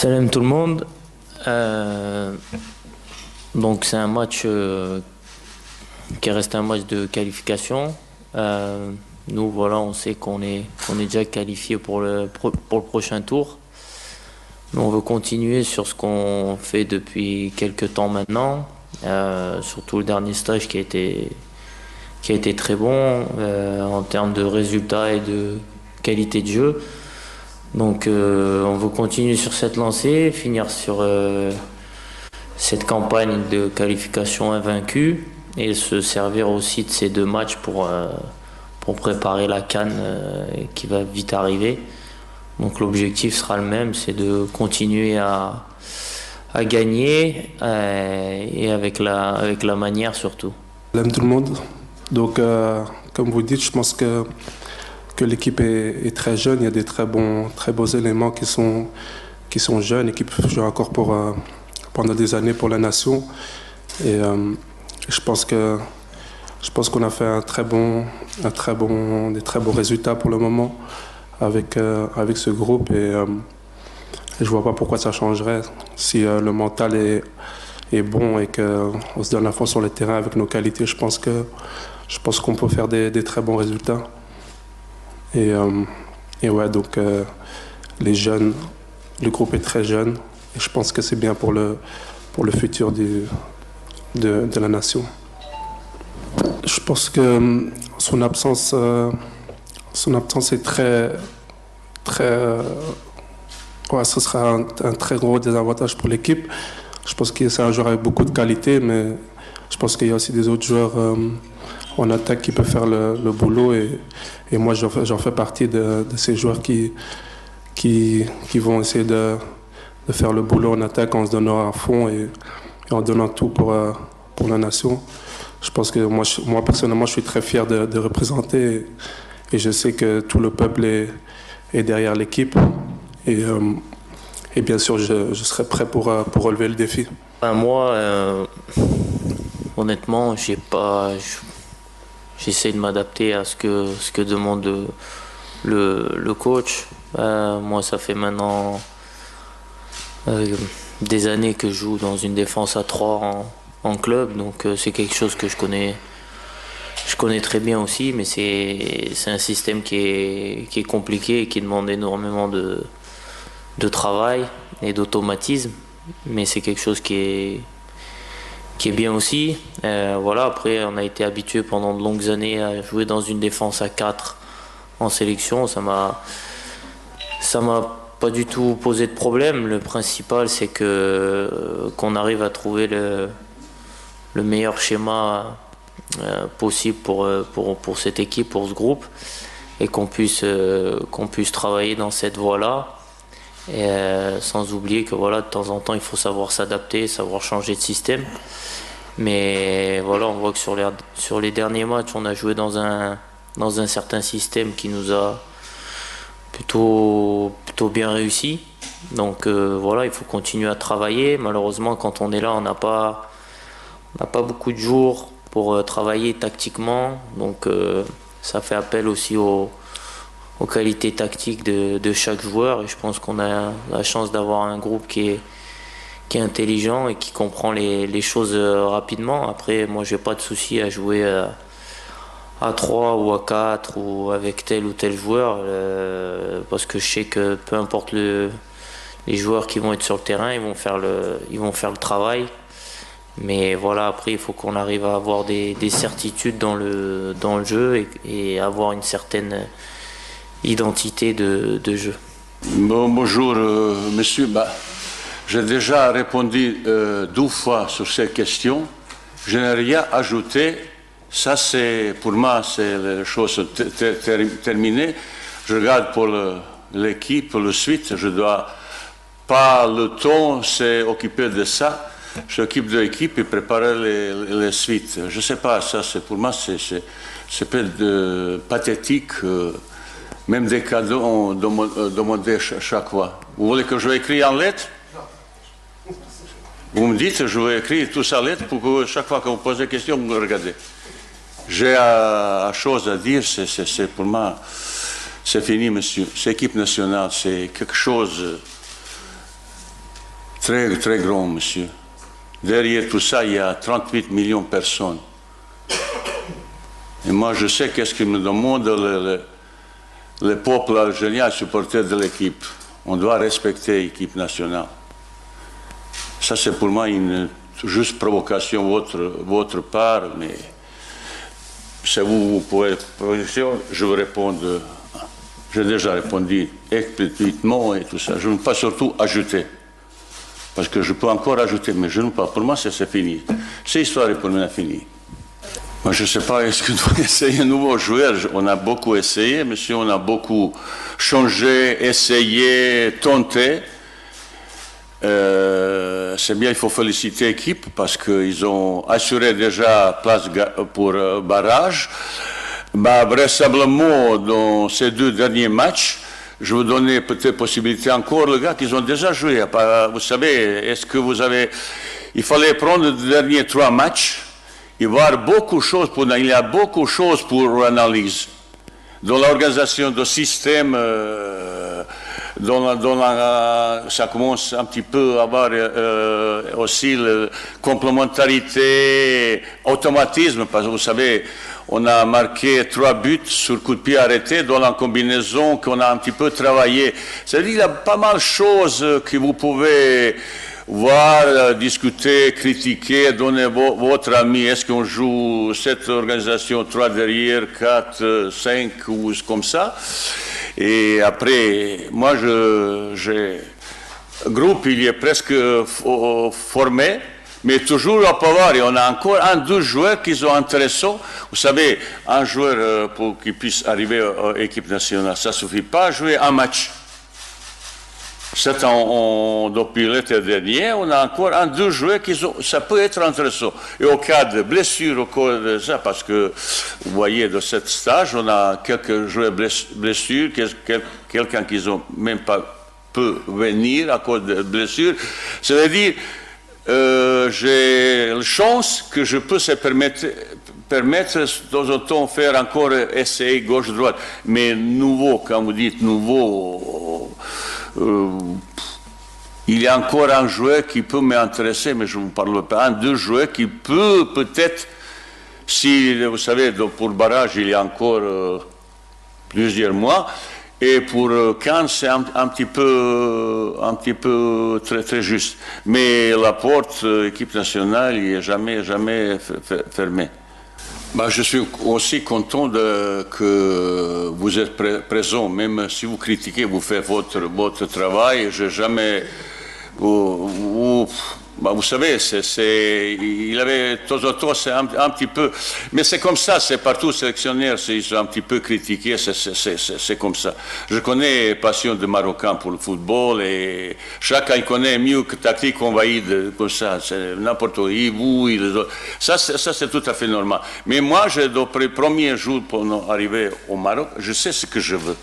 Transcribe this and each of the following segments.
Salam tout le monde. Donc c'est un match qui reste un match de qualification. Nous voilà, on sait qu'on est déjà qualifié pour le prochain tour. Mais on veut continuer sur ce qu'on fait depuis quelques temps maintenant. Surtout le dernier stage qui a été très bon en termes de résultats et de qualité de jeu. Donc on veut continuer sur cette lancée, finir sur cette campagne de qualification invaincue et se servir aussi de ces deux matchs pour préparer la CAN qui va vite arriver. Donc l'objectif sera le même, c'est de continuer à gagner et avec la manière surtout. Salam tout le monde. Donc comme vous dites, je pense que l'équipe est très jeune. Il y a des très beaux éléments qui sont jeunes et qui peuvent jouer encore pendant des années pour la nation. Et je pense qu'on a fait des très bons résultats pour le moment avec ce groupe. Et je vois pas pourquoi ça changerait si le mental est bon et qu'on se donne à fond sur le terrain avec nos qualités. Je pense qu'on peut faire des très bons résultats. Et ouais, donc les jeunes, le groupe est très jeune et je pense que c'est bien pour le futur de la nation. Je pense que son absence est ouais, ce sera un très gros désavantage pour l'équipe. Je pense que c'est un joueur avec beaucoup de qualité, mais je pense qu'il y a aussi des autres joueurs en attaque qui peuvent faire le boulot et moi j'en fais partie de ces joueurs qui vont essayer de faire le boulot en attaque en se donnant à fond et en donnant tout pour la nation. Je pense que moi personnellement je suis très fier de représenter et je sais que tout le peuple est derrière l'équipe et bien sûr je serai prêt pour relever le défi. Moi honnêtement j'essaie de m'adapter à ce que demande le coach. Moi, ça fait maintenant des années que je joue dans une défense à 3 en club, donc c'est quelque chose que je connais très bien aussi, mais c'est un système qui est compliqué et qui demande énormément de travail et d'automatisme, mais c'est quelque chose qui est bien aussi. Voilà, après, on a été habitué pendant de longues années à jouer dans une défense à 4 en sélection. Ça m'a pas du tout posé de problème. Le principal, c'est qu'on arrive à trouver le meilleur schéma possible pour cette équipe, pour ce groupe, et qu'on puisse travailler dans cette voie-là. Et sans oublier que voilà, de temps en temps il faut savoir s'adapter, savoir changer de système, mais voilà, on voit que sur les derniers matchs on a joué dans un certain système qui nous a plutôt bien réussi, donc voilà, il faut continuer à travailler. Malheureusement, quand on est là, on n'a pas beaucoup de jours pour travailler tactiquement, donc ça fait appel aussi aux qualités tactiques de chaque joueur, et je pense qu'on a la chance d'avoir un groupe qui est intelligent et qui comprend les choses rapidement. Après, moi j'ai pas de souci à jouer à 3 ou à 4 ou avec tel ou tel joueur, parce que je sais que peu importe les joueurs qui vont être sur le terrain, ils vont faire le travail. Mais voilà, après il faut qu'on arrive à avoir des certitudes dans le jeu et avoir une certaine identité de jeu. Bonjour monsieur, j'ai déjà répondu 2 fois sur cette question. Je n'ai rien ajouté. Ça, pour moi, c'est la chose terminée. Je regarde pour l'équipe, pour la suite. Je dois pas le temps s'occuper de ça. Je m'occupe de l'équipe et préparer les suites. Je sais pas, ça, pour moi, c'est peu pathétique. Même des cadeaux, on demandait chaque fois. Vous voulez que je écris en lettres? Vous me dites, je vais écrire tout ça en lettres pour que chaque fois que vous posez une question, vous me regardez. J'ai une chose à dire, c'est pour moi, c'est fini, monsieur. C'est équipe nationale, c'est quelque chose Très, très grand, monsieur. Derrière tout ça, il y a 38 millions de personnes. Et moi, je sais qu'est-ce que me demande le peuple algérien, supporter de l'équipe. On doit respecter l'équipe nationale. Ça, c'est pour moi une juste provocation votre part, mais si vous pouvez, je vous réponds. J'ai déjà répondu explicitement et tout ça. Je ne veux pas surtout ajouter. Parce que je peux encore ajouter, mais je ne veux pas. Pour moi, c'est fini. Cette histoire est pour moi finie. Moi, je ne sais pas, est-ce que nous allons essayer un nouveau joueur? On a beaucoup essayé, monsieur, on a beaucoup changé, essayé, tenté. C'est bien, il faut féliciter l'équipe parce qu'ils ont assuré déjà place pour barrage. Bah, vraisemblablement, dans ces 2 derniers matchs, je vous donner peut-être possibilité encore, les gars, qu'ils ont déjà joué. Vous savez, est-ce que vous avez... Il fallait prendre les derniers 3 matchs et voir beaucoup de choses. Il y a beaucoup de choses pour analyse. Dans l'organisation du système, ça commence un petit peu à avoir aussi la complémentarité, automatisme, parce que vous savez, on a marqué 3 buts sur coup de pied arrêté dans la combinaison qu'on a un petit peu travaillé. C'est-à-dire qu'il y a pas mal de choses que vous pouvez voir, discuter, critiquer, donner votre avis. Est-ce qu'on joue cette organisation 3 derrière, 4, 5 ou comme ça? Et après, moi, j'ai groupe, il est presque formé, mais toujours à pouvoir. Et on a encore 1-2 joueurs qui sont intéressants. Vous savez, un joueur pour qu'il puisse arriver à l'équipe nationale, ça ne suffit pas à jouer un match. Depuis l'été dernier, on a encore 1-2 joueurs ça peut être intéressant. Et au cas de blessure, au cas de ça, parce que vous voyez, dans cette stage, on a quelques joueurs blessures, quelqu'un qui n'ont même pas pu venir à cause de blessures. Ça veut dire, j'ai la chance que je peux se permettre de temps en temps faire encore essayer gauche-droite. Mais nouveau, quand vous dites nouveau, il y a encore un joueur qui peut m'intéresser, mais je ne vous parle pas. 1-2 joueurs qui peut-être, si vous savez, pour barrage, il y a encore plusieurs mois, et pour Cannes, c'est un petit peu très, très juste. Mais la porte, équipe nationale, il n'est jamais fermée. Bah, je suis aussi content que vous êtes présent, même si vous critiquez, vous faites votre travail. Je jamais... vous savez, il avait de temps en temps, c'est un petit peu... Mais c'est comme ça, c'est partout, sélectionnaire, ils sont un petit peu critiqués, c'est comme ça. Je connais la passion des Marocains pour le football et chacun connaît mieux que tactique envahie comme ça. C'est n'importe où, vous, les autres. Ça, c'est tout à fait normal. Mais moi, depuis le premier jour pour arriver au Maroc, je sais ce que je veux.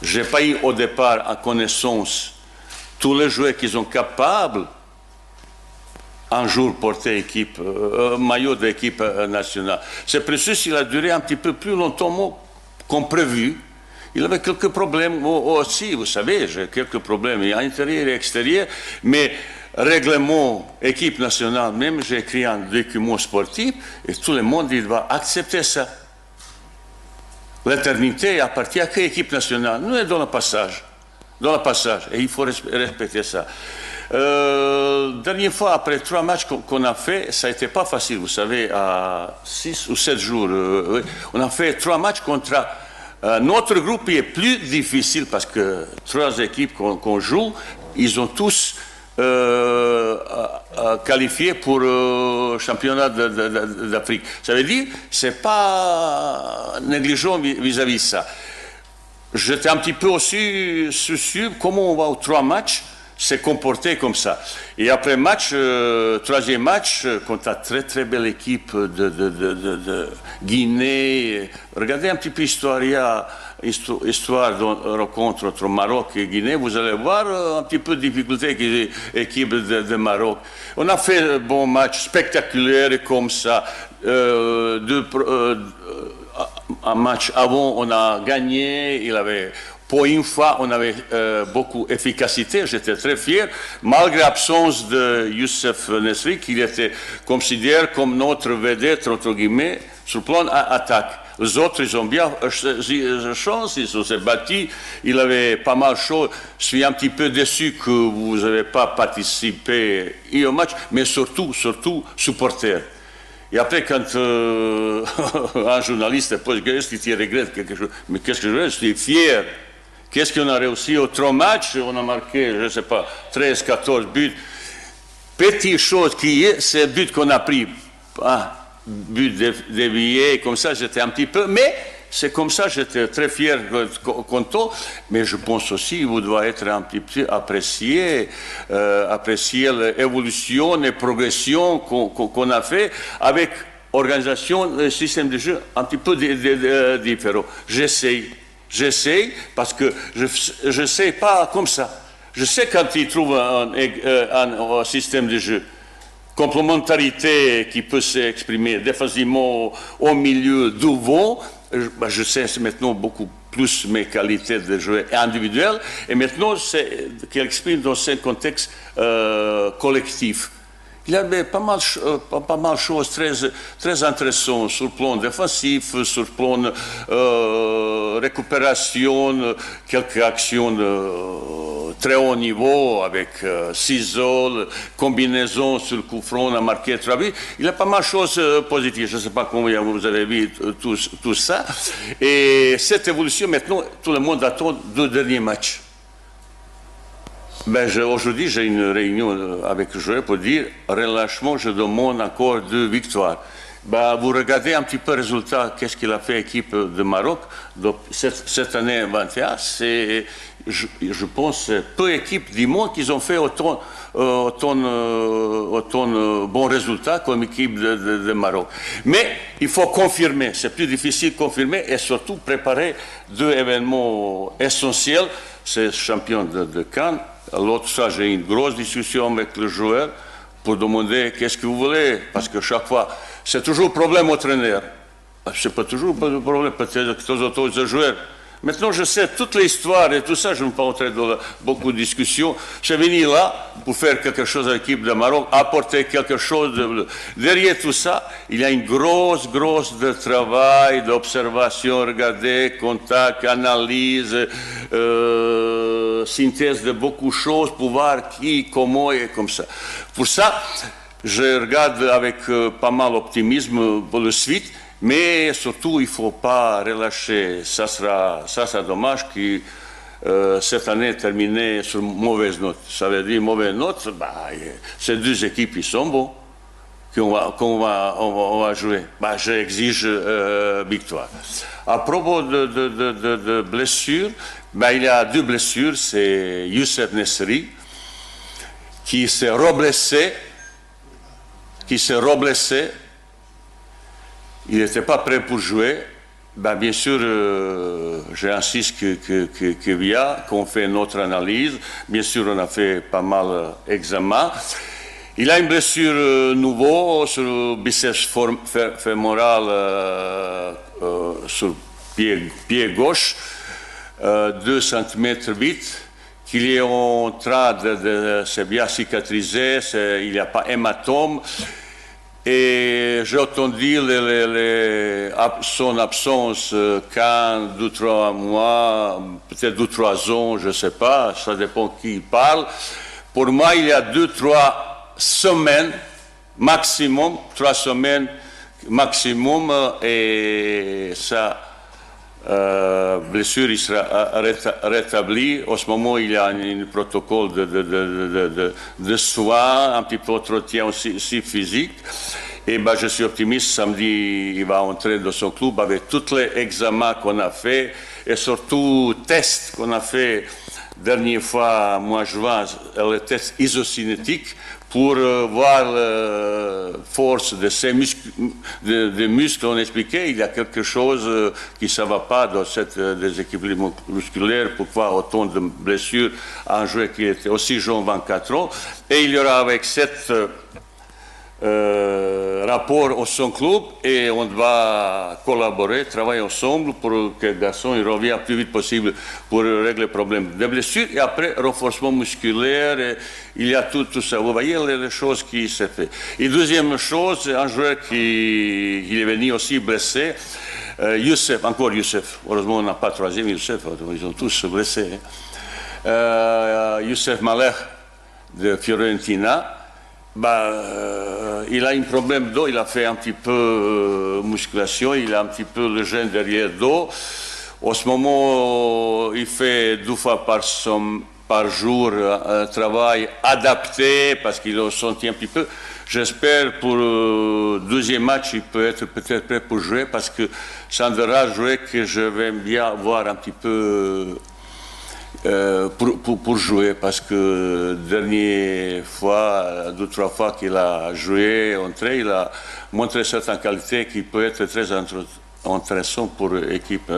Je n'ai pas eu au départ en connaissance tous les joueurs qui sont capables un jour porter équipe, maillot d'équipe nationale. Ce processus, il a duré un petit peu plus longtemps qu'on prévu. Il avait quelques problèmes aussi, vous savez, j'ai quelques problèmes à l'intérieur et à l'extérieur, mais règlement équipe nationale, même j'ai écrit un document sportif et tout le monde il va accepter ça. L'éternité appartient à l'équipe nationale. Nous sommes dans le passage. Et il faut respecter ça. Dernière fois, après 3 matchs qu'on a fait, ça n'était pas facile, vous savez, à 6 ou 7 jours. On a fait 3 matchs contre notre groupe est plus difficile parce que 3 équipes qu'on joue, ils ont tous qualifié pour le championnat d'Afrique. Ça veut dire, c'est pas négligent vis-à-vis de ça. J'étais un petit peu aussi soucieux comment on va aux 3 matchs se comporter comme ça. Et après match, 3e match, contre la très très belle équipe de Guinée, regardez un petit peu l'histoire, il y a histoire de rencontre entre Maroc et Guinée, vous allez voir un petit peu de difficulté avec l'équipe de Maroc. On a fait un bon match spectaculaire comme ça. Un match avant, on a gagné, Pour une fois, on avait beaucoup d'efficacité. J'étais très fier, malgré l'absence de Youssef Nesri, qui était considéré comme notre vedette, entre guillemets, sur le plan attaque. Les autres, ils ont bien chance, ils se sont battus, il avait pas mal de choses. Je suis un petit peu déçu que vous n'avez pas participé au match, mais surtout, supporter. Et après, quand un journaliste pose une question, il regrette quelque chose. Mais qu'est-ce que je veux? Je suis fier. Qu'est-ce qu'on a réussi aux 3 matchs? On a marqué, je ne sais pas, 13, 14 buts. Petite chose qui est, c'est le but qu'on a pris. But dévié, comme ça, j'étais un petit peu... Mais c'est comme ça, j'étais très fier, content. Mais je pense aussi qu'il doit être un petit peu apprécié l'évolution et la progression qu'on a fait avec organisation, système de jeu un petit peu différent. J'essaie parce que je ne sais pas comme ça. Je sais quand ils trouvent un système de jeu, complémentarité qui peut s'exprimer défensivement au milieu du vent, je sais maintenant beaucoup plus mes qualités de joueur individuel et maintenant c'est qu'elle exprime dans ce contexte collectif. Il y avait pas mal de choses très intéressantes sur le plan défensif, sur le plan récupération, quelques actions très haut niveau avec ciseaux, combinaisons sur le coup franc, on a marqué 3 buts. Il y a pas mal de choses positives. Je ne sais pas combien vous avez vu tout ça. Et cette évolution, maintenant, tout le monde attend 2 derniers matchs. Aujourd'hui, j'ai une réunion avec le joueur pour dire, relâchement, je demande encore 2 victoires. Vous regardez un petit peu le résultat, qu'est-ce qu'il a fait l'équipe de Maroc cette année 21, je pense, peu d'équipes du monde qui ont fait autant bons résultats comme l'équipe de Maroc. Mais il faut confirmer, c'est plus difficile de confirmer et surtout préparer 2 événements essentiels. C'est le champion de Cannes. L'autre, ça, j'ai une grosse discussion avec le joueur pour demander qu'est-ce que vous voulez, parce que chaque fois, c'est toujours problème au entraîneur. C'est pas toujours problème, peut-être que les autres joueurs. Maintenant, je sais toute l'histoire et tout ça, je ne vais pas entrer dans beaucoup de discussions. Je suis venu là pour faire quelque chose à l'équipe de Maroc, apporter quelque chose. Derrière tout ça, il y a une grosse de travail, d'observation, regarder, contact, analyse, synthèse de beaucoup de choses pour voir qui, comment et comme ça. Pour ça, je regarde avec pas mal d'optimisme pour le suite. Mais surtout, il ne faut pas relâcher. Ça sera dommage que cette année terminée sur une mauvaise note. Ça veut dire mauvaise note, ces 2 équipes, ils sont bons, qu'on va jouer. J'exige victoire. À propos de blessures, il y a 2 blessures. C'est Youssef Nesri, qui s'est reblessé. Il n'était pas prêt pour jouer. Bien sûr, j'insiste qu'on fait notre analyse. Bien sûr, on a fait pas mal d'examens. Il a une blessure nouveau sur le biceps fémoral sur le pied gauche, 2 cm 8, qu'il est en train de se bien cicatriser. Il n'y a pas hématome. Et j'ai entendu son absence quand 2-3 mois, peut-être 2-3 ans, je ne sais pas, ça dépend qui parle. Pour moi, il y a 2-3 semaines maximum, 3 semaines maximum, et sa blessure il sera rétablie. En ce moment, il y a un protocole de soins, un petit peu d'entretien aussi physique. Et je suis optimiste, samedi, il va entrer dans son club avec tous les examens qu'on a fait et surtout tests qu'on a fait dernière fois, mois-juin, le test isocinétique pour voir la force de ces muscles, on expliquait, il y a quelque chose qui ne va pas dans cette déséquilibre musculaire, pourquoi autant de blessures à un joueur qui était aussi jeune, 24 ans. Et il y aura avec cette rapport au son club et on va collaborer, travailler ensemble pour que le garçon il revienne le plus vite possible pour régler le problème de blessure et après renforcement musculaire, et il y a tout ça. Vous voyez les choses qui se fait. Et deuxième chose, un joueur qui est venu aussi blessé, Youssef, encore Youssef, heureusement on n'a pas troisième Youssef, ils sont tous blessés. Youssef Malek de Fiorentina. Il a un problème d'eau, il a fait un petit peu musculation, il a un petit peu le gêne derrière d'eau. En ce moment, il fait 2 fois par jour un travail adapté parce qu'il a senti un petit peu. J'espère pour le deuxième match, il peut être peut-être prêt pour jouer parce que ça me fera jouer que je vais bien voir un petit peu pour jouer parce que dernière fois, 2-3 fois qu'il a joué, entré, il a montré certaines qualités qui peuvent être très intéressantes pour l'équipe